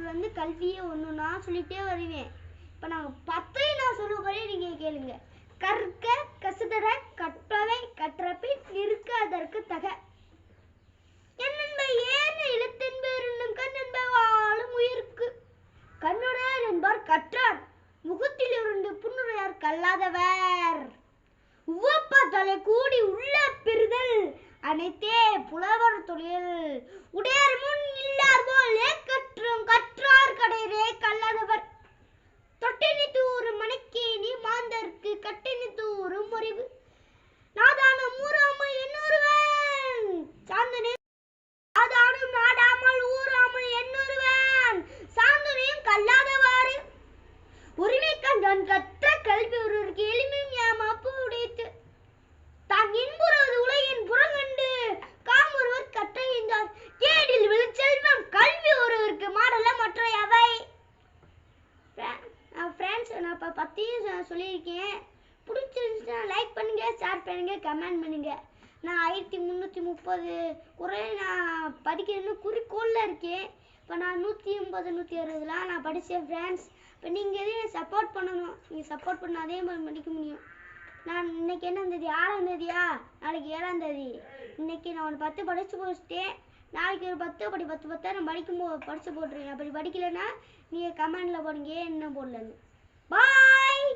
ஒன்றுலேருந்து கல்வியே ஒன்று நான் சொல்லிகிட்டே வருவேன். இப்போ நாங்கள் 10 நான் சொல்லுவதே நீங்கள் கேளுங்க. கற்க கசடர கற்பவை கற்றபின் நிற்க அதற்கு தக. என்னென்ப ஏன் இழுத்தென்ப இருந்தும் கண்ணென்ப வாழும் உயிருக்கு. கண்ணுடையார் என்பார் கற்றார் முகத்தில் இருந்து புண்ணுடையார் கல்லாதவர். உவப்ப தலை கூடி உள்ள பெறுதல் அனைத்தே புலவர் தொழில். உடையார் முன் இல்லார் போல் கற்றும் கற்றார் கடையரே கல்லாதவர். தொட்டினி தூறும் மணிக்கேணி மாந்தர்க்கு கட்டினி தூறும் அறிவு. நாதானும் ஊராமல் என்னொருவன் சாந்தனே நாதானும் நாடாமல் ஊராமல் என்னொருவன் சாந்தனையும் கல்லாதவாறு. உரிமை கண்டான் கற்ற கல்வி ஒருவருக்கு எளிமையும் ஏமாப்பு உடைத்து. தான் இன்புறது உலகின் புறங்கண்டு காமொருவர் கற்றைந்தார். கேடில் விழுச்செல்வம் கல்வி ஒருவருக்கு மாடல மற்ற எவை. ஃப்ரெண்ட்ஸ், நான் இப்போ 10 சொல்லியிருக்கேன். பிடிச்சிருந்துச்சுன்னா லைக் பண்ணுங்க, ஷேர் பண்ணுங்க, கமெண்ட் பண்ணுங்க. நான் 1330 குறை நான் படிக்கணும்னு குறிக்கோளில் இருக்கேன். இப்போ நான் 180 160 நான் படித்தேன் ஃப்ரெண்ட்ஸ். இப்போ நீங்கள் எதையும் சப்போர்ட் பண்ணணும். நீங்கள் சப்போர்ட் பண்ணால் அதே மாதிரி படிக்க முடியும். நான் இன்னைக்கு என்னம் தேதி? 6ஆம் தேதியா? நாளைக்கு 7ஆம் தேதி. இன்னைக்கு நான் ஒரு 10 படித்து போச்சுட்டேன். நாளைக்கு ஒரு 10 படி 10 நான் படிச்சு போட்டுருக்கேன். அப்படி படிக்கலைன்னா நீங்கள் கமெண்டில் போடுங்க என்ன போடலன்னு. பாய்.